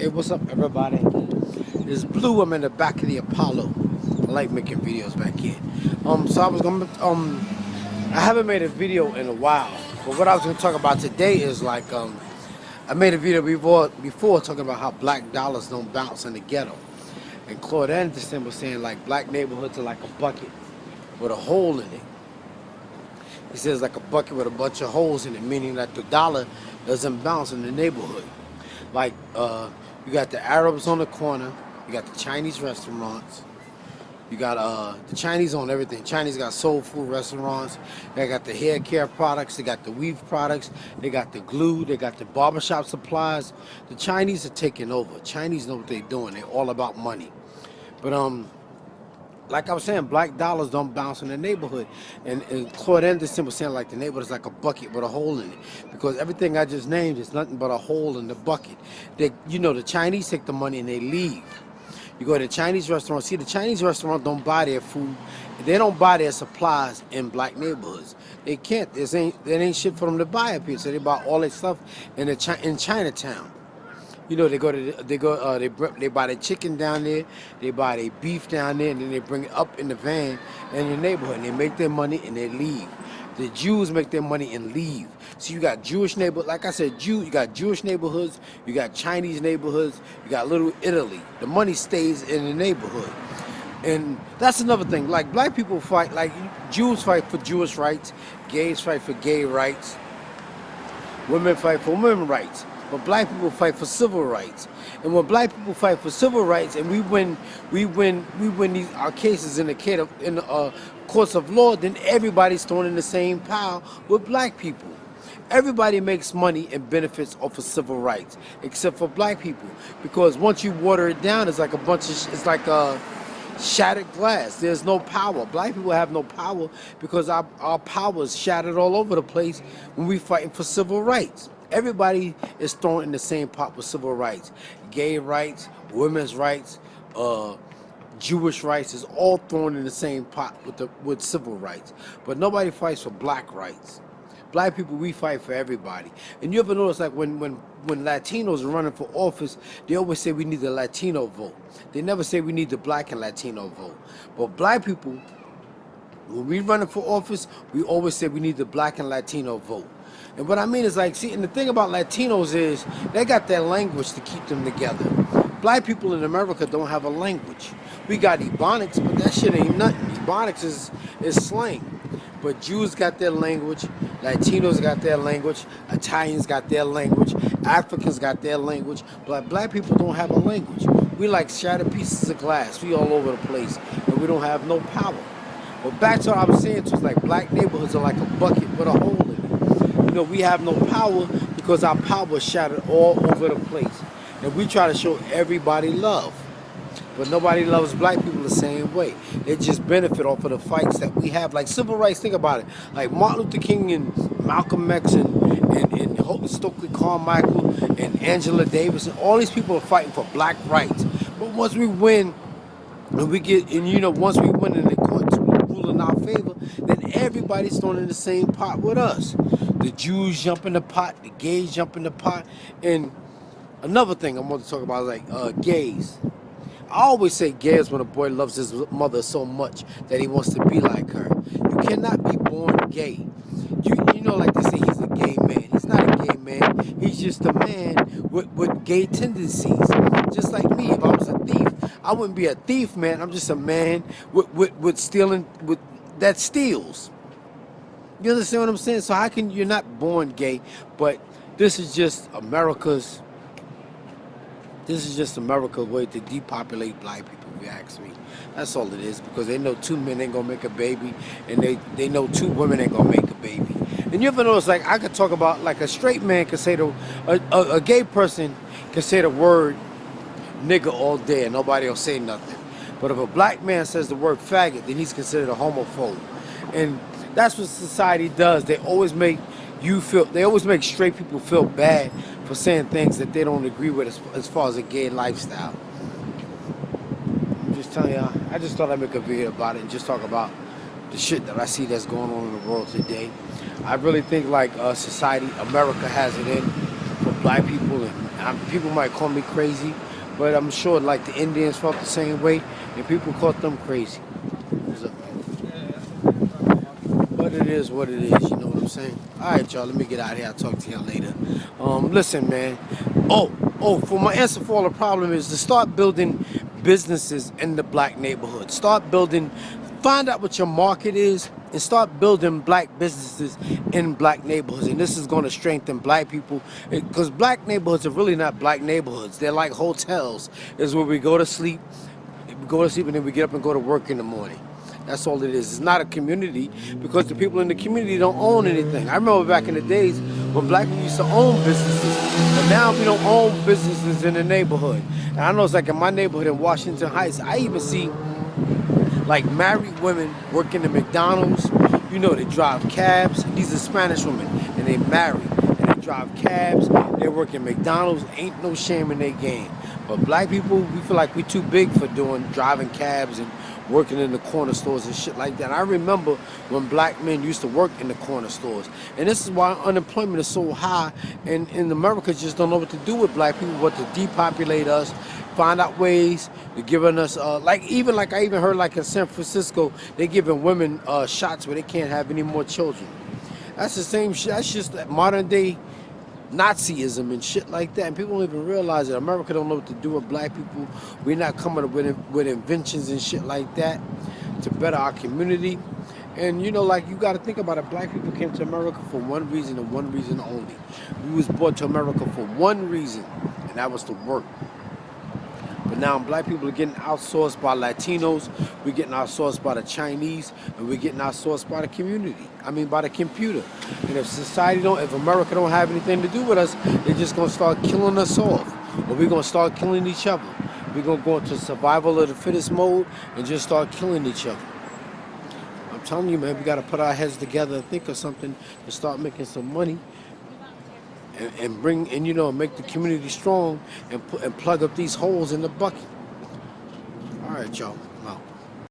Hey, what's up, everybody? It's Blue. I'm in the back of the Apollo. I like making videos back here. So I was gonna I haven't made a video in a while, but what I was gonna talk about today is like I made a video before talking about how black dollars don't bounce in the ghetto, and Claude Anderson was saying like black neighborhoods are like a bucket with a hole in it. He says like a bucket with a bunch of holes in it, meaning that the dollar doesn't bounce in the neighborhood. Like you got the Arabs on the corner, you got the Chinese restaurants, you got the Chinese on everything. Chinese got soul food restaurants, they got the hair care products, they got the weave products, they got the glue, they got the barbershop supplies. The Chinese are taking over. Chinese know what they're doing. They're all about money. But like I was saying, black dollars don't bounce in the neighborhood. And Claude Anderson was saying like the neighborhood is like a bucket with a hole in it. Because everything I just named is nothing but a hole in the bucket. The Chinese take the money and they leave. You go to the Chinese restaurant, see the Chinese restaurant don't buy their food. They don't buy their supplies in black neighborhoods. They can't. There ain't shit for them to buy up here. So they buy all their stuff in Chinatown. They buy their chicken down there, they buy their beef down there, and then they bring it up in the van in the neighborhood, and they make their money and they leave. The Jews make their money and leave. So you got Jewish neighborhoods, like I said, you got Jewish neighborhoods, you got Chinese neighborhoods, you got Little Italy. The money stays in the neighborhood. And that's another thing. Like black people fight, like Jews fight for Jewish rights, gays fight for gay rights, women fight for women's rights. But black people fight for civil rights, and when black people fight for civil rights, and we win our cases in the courts of law, then everybody's thrown in the same pile with black people. Everybody makes money and benefits off of civil rights, except for black people, because once you water it down, it's like it's like a shattered glass. There's no power. Black people have no power because our power is shattered all over the place when we fighting for civil rights. Everybody is thrown in the same pot with civil rights. Gay rights, women's rights, Jewish rights is all thrown in the same pot with civil rights. But nobody fights for black rights. Black people, we fight for everybody. And you ever notice like when Latinos are running for office, they always say we need the Latino vote. They never say we need the black and Latino vote. But black people, when we running for office, we always say we need the black and Latino vote. And what I mean is like, see, and the thing about Latinos is they got their language to keep them together. Black people in America don't have a language. We got Ebonics, but that shit ain't nothing. Ebonics is slang. But Jews got their language, Latinos got their language, Italians got their language, Africans got their language, but black people don't have a language. We like shattered pieces of glass. We all over the place, and we don't have no power. But back to what I was saying, it's like black neighborhoods are like a bucket with a hole in it. We have no power because our power is shattered all over the place. And we try to show everybody love. But nobody loves black people the same way. They just benefit off of the fights that we have. Like civil rights, think about it. Like Martin Luther King and Malcolm X and Stokely Carmichael and Angela Davis, and all these people are fighting for black rights. But once we win, once we win and the courts rule in our favor, then everybody's thrown in the same pot with us. The Jews jump in the pot, the gays jump in the pot, and another thing I want to talk about is like gays. I always say gays when a boy loves his mother so much that he wants to be like her. You cannot be born gay. Like they say he's a gay man. He's not a gay man. He's just a man with gay tendencies. Just like me, if I was a thief, I wouldn't be a thief, man. I'm just a man with stealing, that steals. You understand what I'm saying? So how can you're not born gay, but this is just America's way to depopulate black people, if you ask me. That's all it is, because they know two men ain't gonna make a baby, and they know two women ain't gonna make a baby. And you ever notice, like, I could talk about, like, a straight man can say a gay person can say the word nigga all day and nobody will say nothing. But if a black man says the word faggot, then he's considered a homophobe. And that's what society does. They always make straight people feel bad for saying things that they don't agree with as far as a gay lifestyle. I'm just telling y'all, I just thought I'd make a video about it and just talk about the shit that I see that's going on in the world today. I really think like society, America has it in for black people, and people might call me crazy, but I'm sure like the Indians felt the same way, and people called them crazy. What's up, man? But it is what it is, you know what I'm saying? All right, y'all, let me get out of here. I'll talk to y'all later. Listen, man. For my answer for all the problem is to start building businesses in the black neighborhood. Find out what your market is and start building black businesses in black neighborhoods. And this is going to strengthen black people because black neighborhoods are really not black neighborhoods. They're like hotels. It's where we go to sleep. We go to sleep and then we get up and go to work in the morning. That's all it is. It's not a community because the people in the community don't own anything. I remember back in the days when black people used to own businesses, but now we don't own businesses in the neighborhood. And I know it's like in my neighborhood in Washington Heights, I even see like married women working at McDonald's. You know, they drive cabs. These are Spanish women, and they married, and they drive cabs. They work at McDonald's. Ain't no shame in their game. But black people, we feel like we too big for driving cabs and working in the corner stores and shit like that. I remember when black men used to work in the corner stores. And this is why unemployment is so high, and America just don't know what to do with black people, but to depopulate us, find out ways to giving us, I even heard like in San Francisco, they giving women shots where they can't have any more children. That's the same shit. That's just modern day Nazism and shit like that, and people don't even realize that America don't know what to do with black people. We're not coming up with inventions and shit like that to better our community. And you know, like, you got to think about it. Black people came to America for one reason and one reason only. We was brought to America for one reason, and that was to work. But now black people are getting outsourced by Latinos, we're getting outsourced by the Chinese, and we're getting outsourced by the by the computer. And if America don't have anything to do with us, they're just gonna start killing us off. Or we're gonna start killing each other. We're gonna go into survival of the fittest mode and just start killing each other. I'm telling you, man, we gotta put our heads together and think of something to start making some money. And make the community strong and plug up these holes in the bucket. All right, y'all.